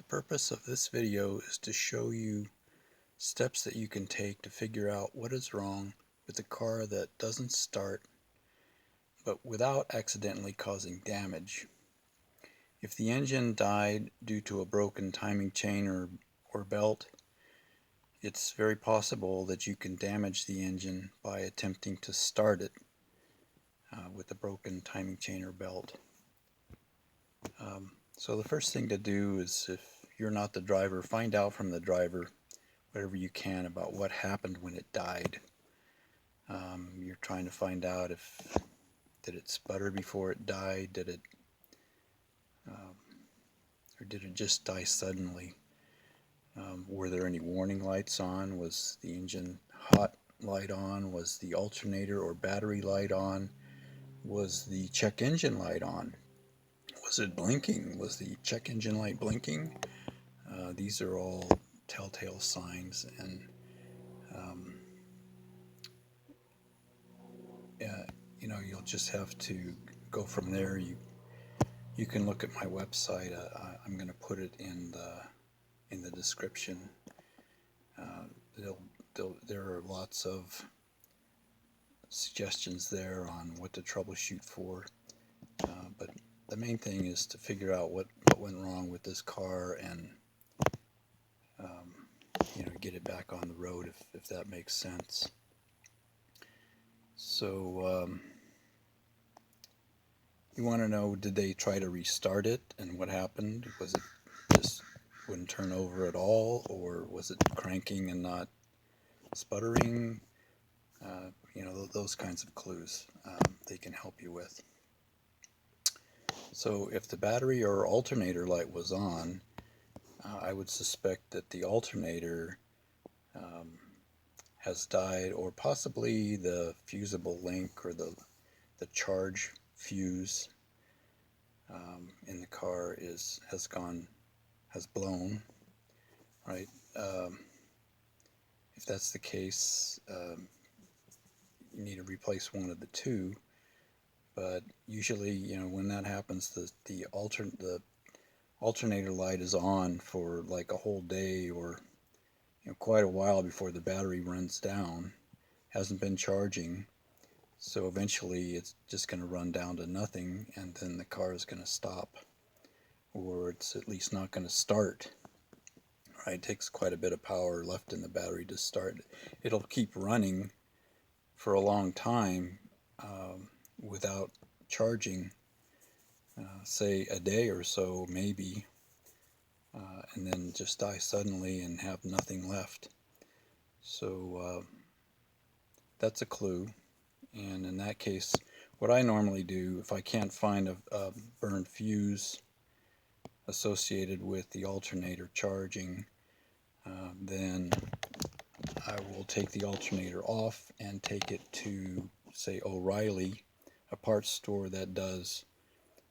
purpose of this video is to show you steps that you can take to figure out what is wrong with a car that doesn't start but without accidentally causing damage. If the engine died due to a broken timing chain or belt, it's very possible that you can damage the engine by attempting to start it with a broken timing chain or belt. So the first thing to do is, if you're not the driver, find out from the driver whatever you can about what happened when it died. You're trying to find out did it sputter before it died, or did it just die suddenly? Were there any warning lights on? Was the engine hot light on? Was the alternator or battery light on? Was the check engine light on? Was it blinking? Was the check engine light blinking? These are all telltale signs, and you'll just have to go from there. You can look at my website. I'm going to put it in the description. There are lots of suggestions there on what to troubleshoot for, but the main thing is to figure out what went wrong with this car and get it back on the road, if that makes sense. So you want to know, did they try to restart it and what happened? Was it just wouldn't turn over at all, or was it cranking and not sputtering? Those kinds of clues they can help you with. So if the battery or alternator light was on, I would suspect that the alternator has died, or possibly the fusible link or the charge fuse in the car has blown, right? If that's the case, you need to replace one of the two. But usually, when that happens, the alternator light is on for like a whole day, or quite a while before the battery runs down. Hasn't been charging, so eventually it's just going to run down to nothing, and then the car is going to stop, or it's at least not going to start. Right? It takes quite a bit of power left in the battery to start. It'll keep running for a long time without charging, say a day or so maybe, and then just die suddenly and have nothing left. So that's a clue. And in that case, what I normally do, if I can't find a burned fuse associated with the alternator charging, then I will take the alternator off and take it to, say, O'Reilly, a parts store that does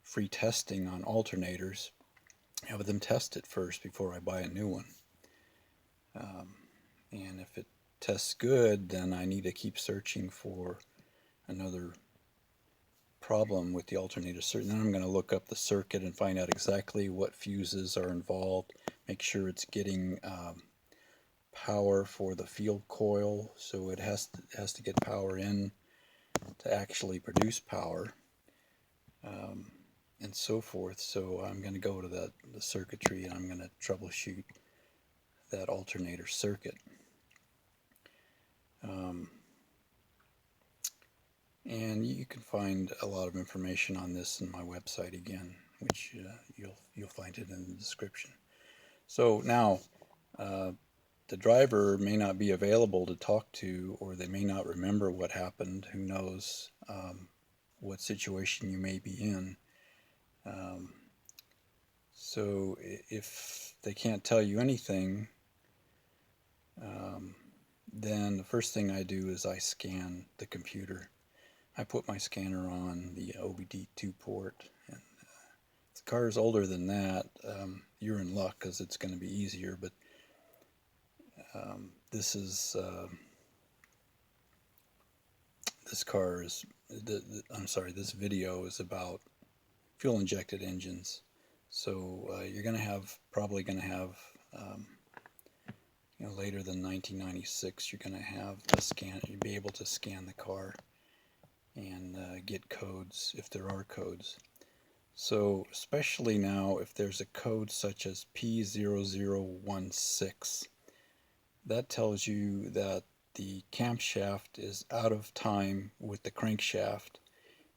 free testing on alternators. Have them test it first before I buy a new one. And if it tests good, then I need to keep searching for another problem with the alternator circuit. Then I'm going to look up the circuit and find out exactly what fuses are involved, make sure it's getting power for the field coil, so it has to get power in to actually produce power, and so forth. So I'm going to go to the circuitry, and I'm going to troubleshoot that alternator circuit. And you can find a lot of information on this in my website again, which you'll find it in the description. So now, the driver may not be available to talk to, or they may not remember what happened. Who knows what situation you may be in. So if they can't tell you anything, then the first thing I do is I scan the computer. I put my scanner on the OBD2 port, and if the car is older than that, you're in luck, because it's going to be easier. But this video is about fuel-injected engines. So you're going to have later than 1996, you're going to have a scan. You'll be able to scan the car and get codes if there are codes. So especially now, if there's a code such as P0016, that tells you that the camshaft is out of time with the crankshaft,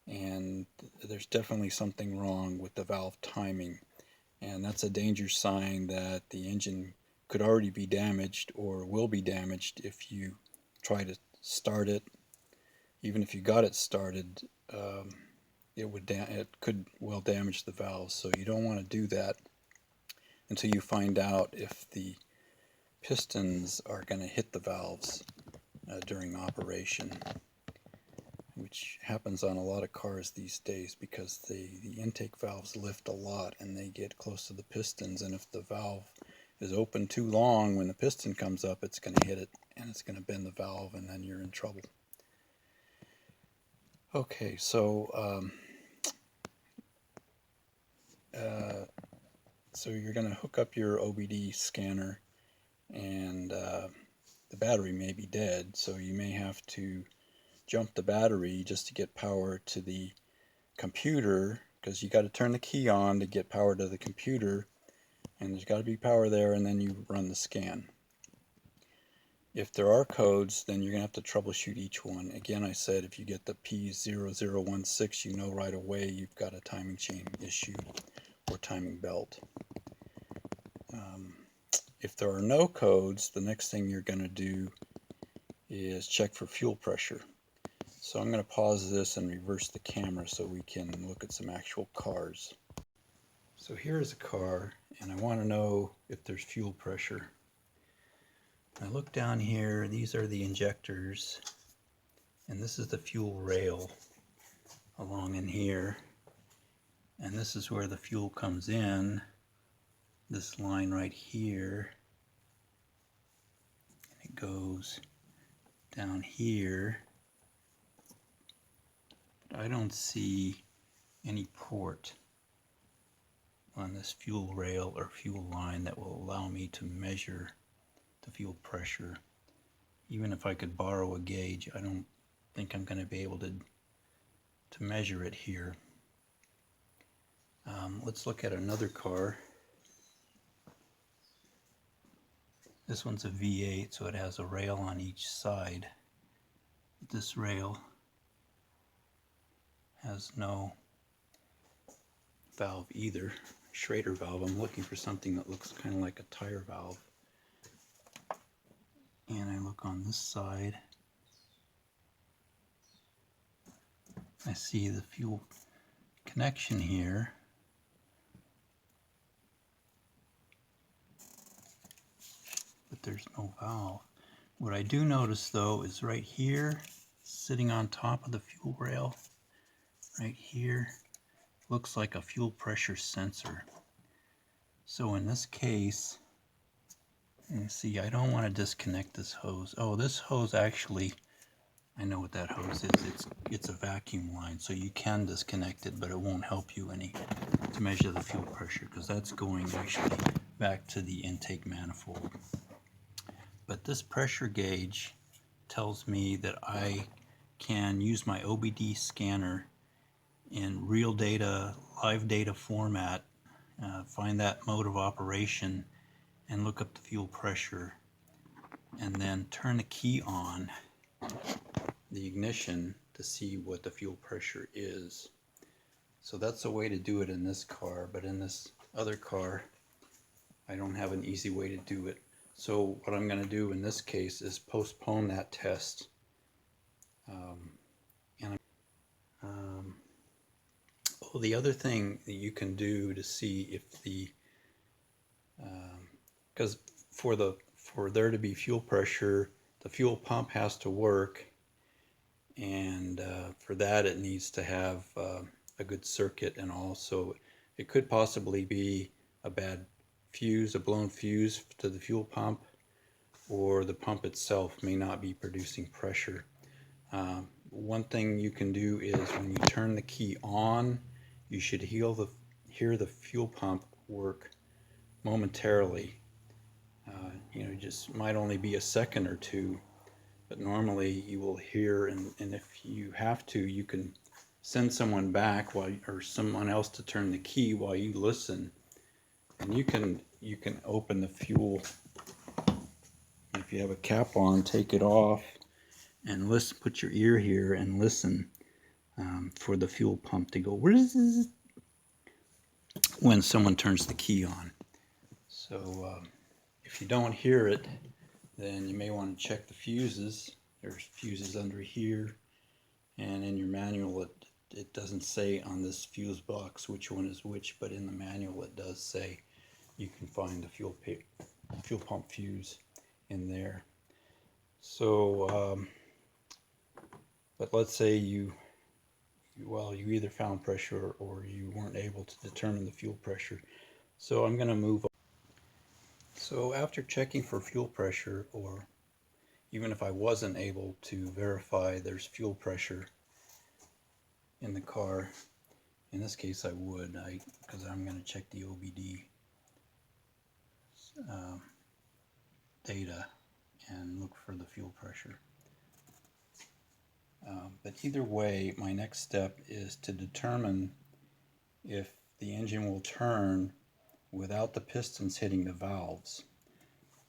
and there's definitely something wrong with the valve timing, and that's a danger sign that the engine could already be damaged or will be damaged if you try to start it. Even if you got it started, it could well damage the valves, so you don't want to do that until you find out if the pistons are going to hit the valves during operation, which happens on a lot of cars these days because the intake valves lift a lot and they get close to the pistons, and if the valve is open too long, when the piston comes up, it's going to hit it and it's going to bend the valve, and then you're in trouble. Okay, so you're going to hook up your OBD scanner, and the battery may be dead, so you may have to jump the battery just to get power to the computer, because you got to turn the key on to get power to the computer, and there's got to be power there, and then you run the scan. If there are codes, then you're going to have to troubleshoot each one. Again, I said if you get the P0016, you know right away you've got a timing chain issue or timing belt. If there are no codes, the next thing you're going to do is check for fuel pressure. So I'm going to pause this and reverse the camera so we can look at some actual cars. So here's a car, and I want to know if there's fuel pressure. I look down here, these are the injectors, and this is the fuel rail along in here, and this is where the fuel comes in, this line right here, and it goes down here. But I don't see any port on this fuel rail or fuel line that will allow me to measure the fuel pressure. Even if I could borrow a gauge, I don't think I'm going to be able to measure it here. Let's look at another car. This one's a V8, so it has a rail on each side. This rail has no valve either. Schrader valve. I'm looking for something that looks kind of like a tire valve. And I look on this side. I see the fuel connection here. But there's no valve. What I do notice though is right here, sitting on top of the fuel rail, right here, looks like a fuel pressure sensor. So in this case, you see, I don't want to disconnect this hose. Oh, this hose actually, I know what that hose is. It's a vacuum line, so you can disconnect it, but it won't help you any to measure the fuel pressure, because that's going actually back to the intake manifold. But this pressure gauge tells me that I can use my OBD scanner in real data, live data format, find that mode of operation and look up the fuel pressure, and then turn the key on the ignition to see what the fuel pressure is. So that's a way to do it in this car, but in this other car I don't have an easy way to do it. So what I'm going to do in this case is postpone that test. The other thing that you can do to see if the, because for there to be fuel pressure, the fuel pump has to work, and for that it needs to have a good circuit, and also it could possibly be a bad fuse, a blown fuse to the fuel pump, or the pump itself may not be producing pressure. One thing you can do is when you turn the key on, you should hear the fuel pump work momentarily. You know, just might only be a second or two, but normally you will hear, and if you have to, you can send someone back or someone else to turn the key while you listen, and you can open the fuel. If you have a cap on, take it off and listen. Put your ear here and listen for the fuel pump to go when someone turns the key on. So if you don't hear it, then you may want to check the fuses. There's fuses under here, and in your manual it doesn't say on this fuse box which one is which, but in the manual it does say. You can find the fuel pump fuse in there. So but let's say you either found pressure or you weren't able to determine the fuel pressure. So I'm going to move on. So after checking for fuel pressure, or even if I wasn't able to verify there's fuel pressure in the car, in this case I would, because I'm going to check the OBD data and look for the fuel pressure. But either way, my next step is to determine if the engine will turn without the pistons hitting the valves.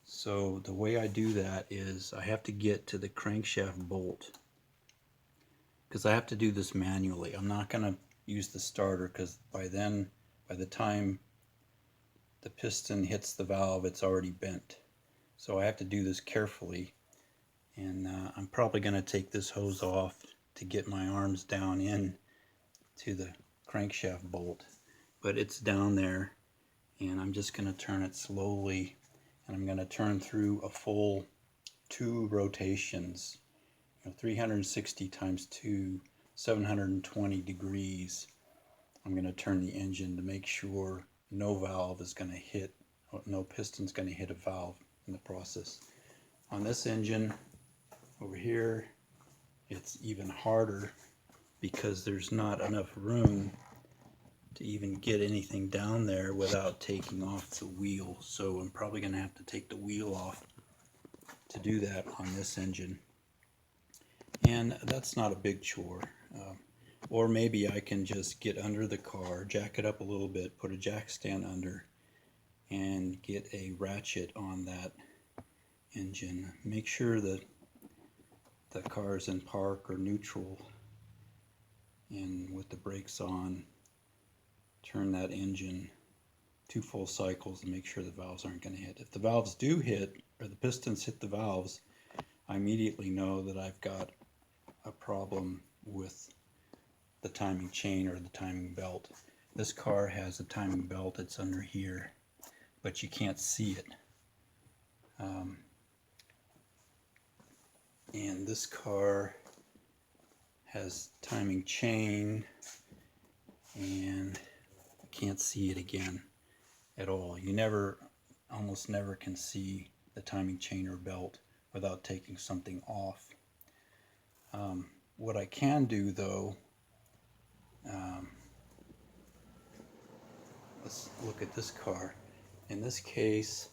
So the way I do that is I have to get to the crankshaft bolt, because I have to do this manually. I'm not going to use the starter, because by the time the piston hits the valve, it's already bent. So I have to do this carefully, and I'm probably going to take this hose off to get my arms down in to the crankshaft bolt, but it's down there, and I'm just going to turn it slowly, and I'm going to turn through a full 2 rotations, 360 times 2, 720 degrees. I'm going to turn the engine to make sure no valve is going to hit, no piston's going to hit a valve in the process. On this engine over here, it's even harder because there's not enough room to even get anything down there without taking off the wheel. So I'm probably going to have to take the wheel off to do that on this engine. And that's not a big chore. Or maybe I can just get under the car, jack it up a little bit, put a jack stand under, and get a ratchet on that engine. Make sure that the car is in park or neutral, and with the brakes on, turn that engine 2 full cycles and make sure the valves aren't going to hit. If the valves do hit, or the pistons hit the valves, I immediately know that I've got a problem with the timing chain or the timing belt. This car has a timing belt that's under here, but you can't see it. And this car has timing chain, and you can't see it again at all. You almost never can see the timing chain or belt without taking something off. What I can do though, let's look at this car. In this case,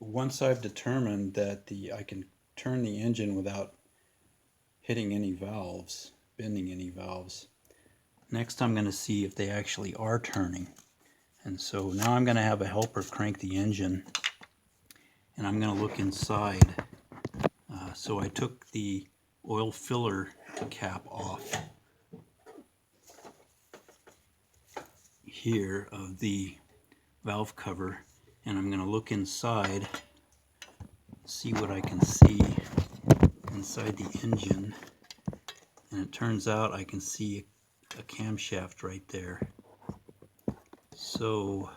once I've determined that I can turn the engine without hitting any valves, bending any valves, next I'm going to see if they actually are turning. And so now I'm going to have a helper crank the engine, and I'm going to look inside. So I took the oil filler cap off here of the valve cover, and I'm going to look inside, see what I can see inside the engine. And it turns out I can see a camshaft right there. So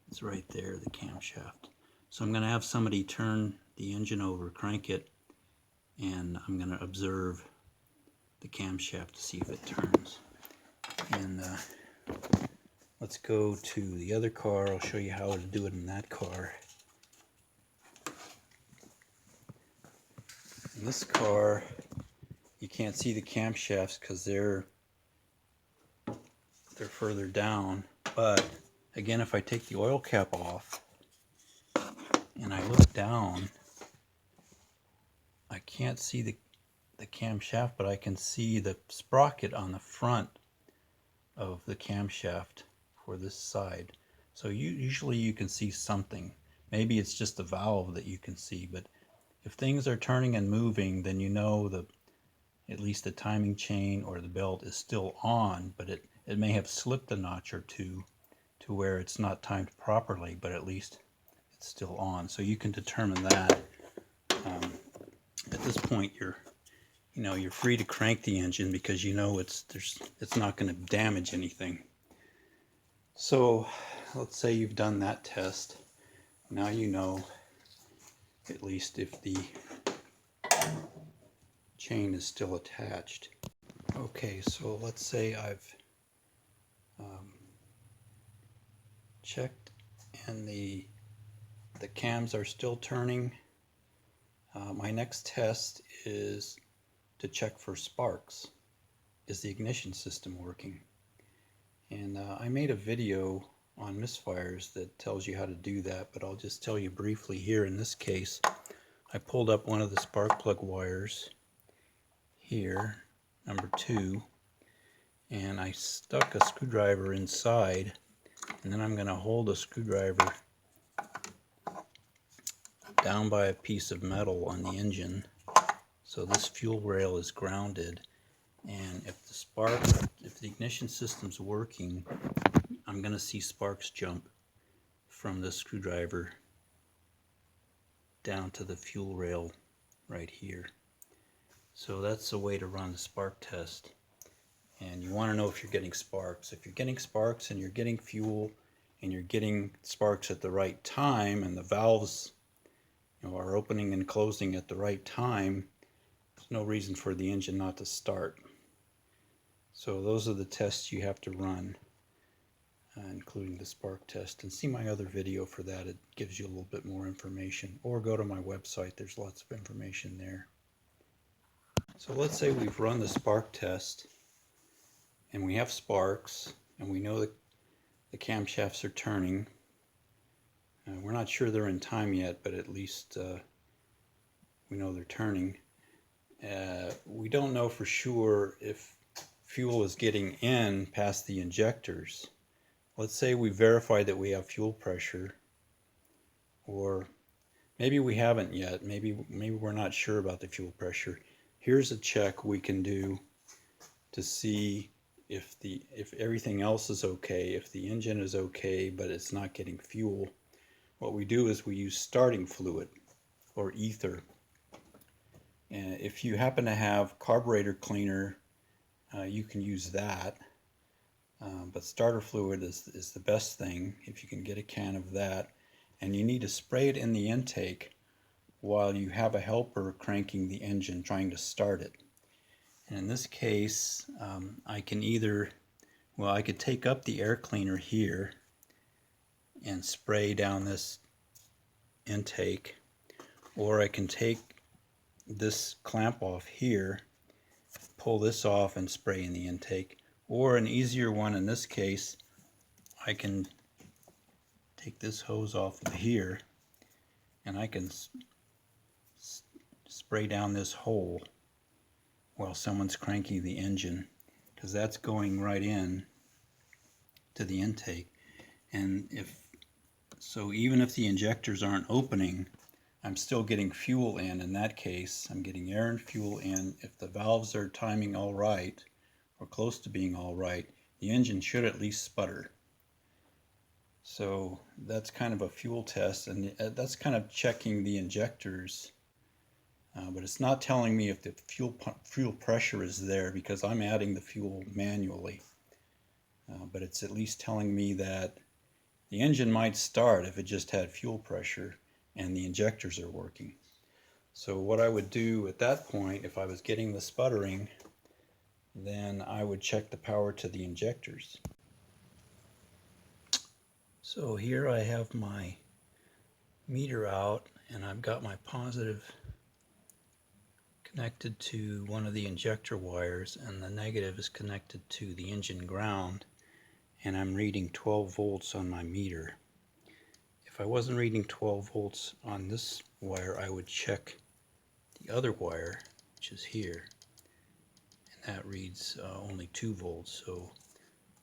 it's right there, the camshaft. So I'm going to have somebody turn the engine over, crank it, and I'm going to observe the camshaft to see if it turns. And let's go to the other car. I'll show you how to do it in that car. In this car, you can't see the camshafts because they're further down. But again, if I take the oil cap off and I look down, I can't see the camshaft, but I can see the sprocket on the front of the camshaft for this side. So usually you can see something. Maybe it's just the valve that you can see, but if things are turning and moving, then you know at least the timing chain or the belt is still on, but it may have slipped a notch or two to where it's not timed properly, but at least it's still on. So you can determine that. At this point, you're free to crank the engine because you know it's not going to damage anything. So let's say you've done that test. Now you know at least if the chain is still attached. Okay, so let's say I've checked and the cams are still turning. My next test is to check for sparks. Is the ignition system working? And I made a video on misfires that tells you how to do that, but I'll just tell you briefly here. In this case, I pulled up one of the spark plug wires here, number 2, and I stuck a screwdriver inside, and then I'm going to hold a screwdriver down by a piece of metal on the engine so this fuel rail is grounded, and if the ignition system's working, I'm going to see sparks jump from the screwdriver down to the fuel rail right here. So that's the way to run the spark test. And you want to know if you're getting sparks. If you're getting sparks and you're getting fuel and you're getting sparks at the right time and the valves are opening and closing at the right time, there's no reason for the engine not to start. So those are the tests you have to run, including the spark test. And see my other video for that. It gives you a little bit more information. Or go to my website. There's lots of information there. So let's say we've run the spark test and we have sparks and we know that the camshafts are turning. We're not sure they're in time yet, but at least we know they're turning. We don't know for sure if fuel is getting in past the injectors. Let's say we verify that we have fuel pressure, or maybe we haven't yet. Maybe we're not sure about the fuel pressure. Here's a check we can do to see if everything else is okay, if the engine is okay, but it's not getting fuel. What we do is we use starting fluid or ether. And if you happen to have carburetor cleaner, you can use that. But starter fluid is the best thing if you can get a can of that. And you need to spray it in the intake while you have a helper cranking the engine trying to start it. And in this case, I could take up the air cleaner here and spray down this intake, or I can take this clamp off here, pull this off and spray in the intake, or an easier one in this case, I can take this hose off of here and I can spray down this hole while someone's cranking the engine, because that's going right in to the intake. And even if the injectors aren't opening, I'm still getting fuel in that case. I'm getting air and fuel in. If the valves are timing all right, or close to being all right, the engine should at least sputter. So that's kind of a fuel test, and that's kind of checking the injectors. But it's not telling me if the fuel pressure is there, because I'm adding the fuel manually. But it's at least telling me that the engine might start if it just had fuel pressure and the injectors are working. So what I would do at that point, if I was getting the sputtering, then I would check the power to the injectors. So here I have my meter out and I've got my positive connected to one of the injector wires, and the negative is connected to the engine ground, and I'm reading 12 volts on my meter. If I wasn't reading 12 volts on this wire, I would check the other wire, which is here, and that reads only 2 volts, so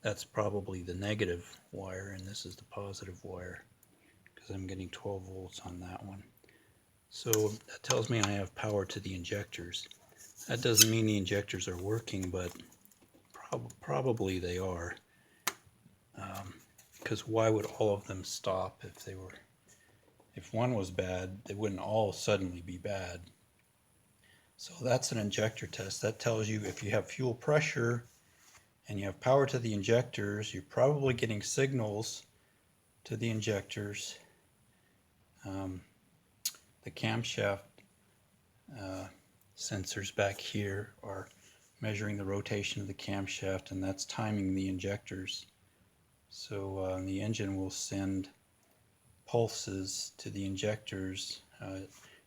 that's probably the negative wire, and this is the positive wire, because I'm getting 12 volts on that one. So that tells me I have power to the injectors. That doesn't mean the injectors are working, but probably they are. Because why would all of them stop if they were? If one was bad, they wouldn't all suddenly be bad. So that's an injector test. That tells you if you have fuel pressure and you have power to the injectors, you're probably getting signals to the injectors. The camshaft sensors back here are measuring the rotation of the camshaft, and that's timing the injectors. So the engine will send pulses to the injectors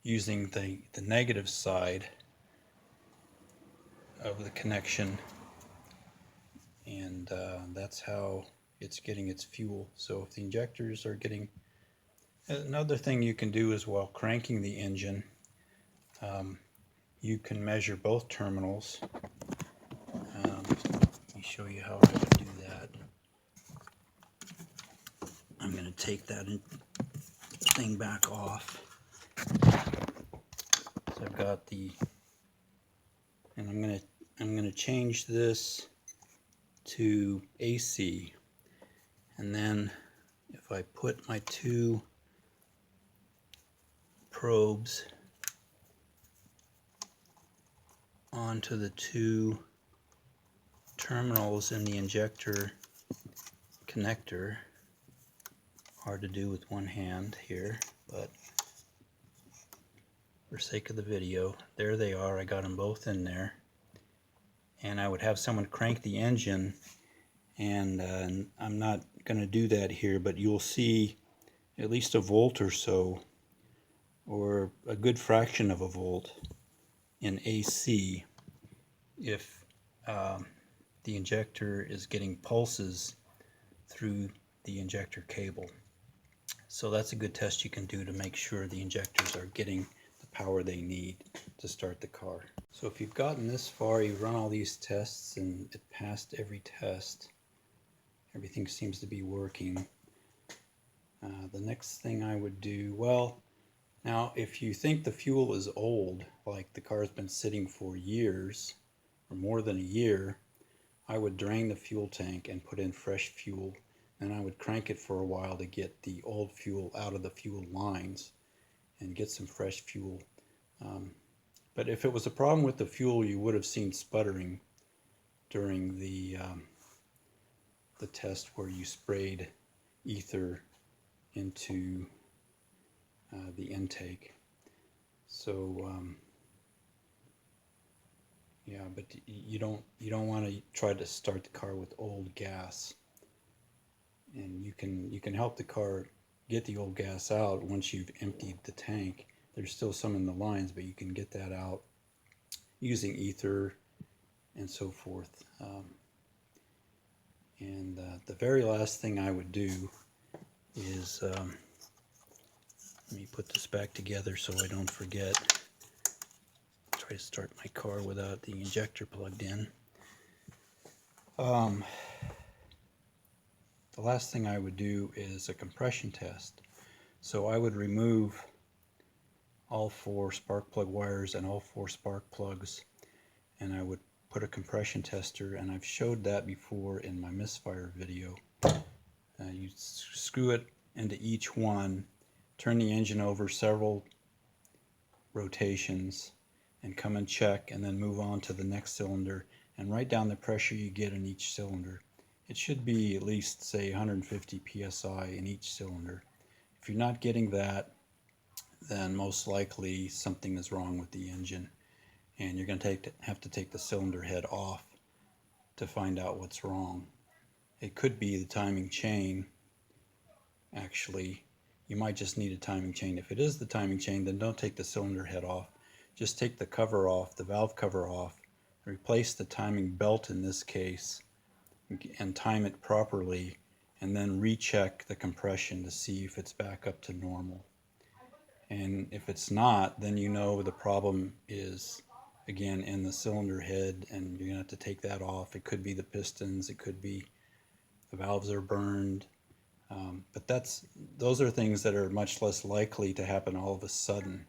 using the negative side of the connection, and that's how it's getting its fuel. So if the injectors are getting... Another thing you can do is, while cranking the engine, you can measure both terminals. Let me show you how I would do that. I'm going to take that thing back off. So I've got the, and I'm going to change this to AC, and then if I put my two probes onto the two terminals in the injector connector, hard to do with one hand here, but for sake of the video, there they are. I got them both in there, and I would have someone crank the engine, and I'm not going to do that here, but you'll see at least a volt or so, or a good fraction of a volt in AC if the injector is getting pulses through the injector cable. So that's a good test you can do to make sure the injectors are getting the power they need to start the car. So if you've gotten this far, you run all these tests and it passed every test, everything seems to be working. The next thing I would do, well, now if you think the fuel is old, like the car's been sitting for years or more than a year, I would drain the fuel tank and put in fresh fuel, and I would crank it for a while to get the old fuel out of the fuel lines and get some fresh fuel. But if it was a problem with the fuel, you would have seen sputtering during the test where you sprayed ether into the intake. So yeah, but you don't want to try to start the car with old gas. And you can help the car get the old gas out once you've emptied the tank. There's still some in the lines, but you can get that out using ether and so forth. And the very last thing I would do is, let me put this back together so I don't forget. Try to start my car without the injector plugged in. The last thing I would do is a compression test. So I would remove all 4 spark plug wires and all 4 spark plugs, and I would put a compression tester, and I've showed that before in my misfire video. You screw it into each one, turn the engine over several rotations, and come and check, and then move on to the next cylinder and write down the pressure you get in each cylinder. It should be at least, say, 150 psi in each cylinder. If you're not getting that, then most likely something is wrong with the engine, and you're going to have to take the cylinder head off to find out what's wrong. It could be the timing chain. Actually, you might just need a timing chain. If it is the timing chain, then don't take the cylinder head off. just take the cover off, the valve cover off, replace the timing belt in this case, and time it properly, and then recheck the compression to see if it's back up to normal. And if it's not, then you know the problem is again in the cylinder head, and you're gonna have to take that off. It could be the pistons, it could be the valves are burned, but those are things that are much less likely to happen all of a sudden.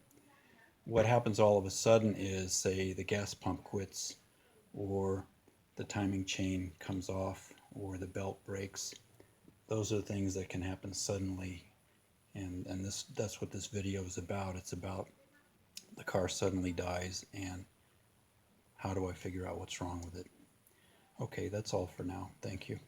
What happens all of a sudden is, say, the gas pump quits, or the timing chain comes off, or the belt breaks. Those are things that can happen suddenly, and that's what this video is about. It's about the car suddenly dies, and how do I figure out what's wrong with it. Okay, that's all for now. Thank you.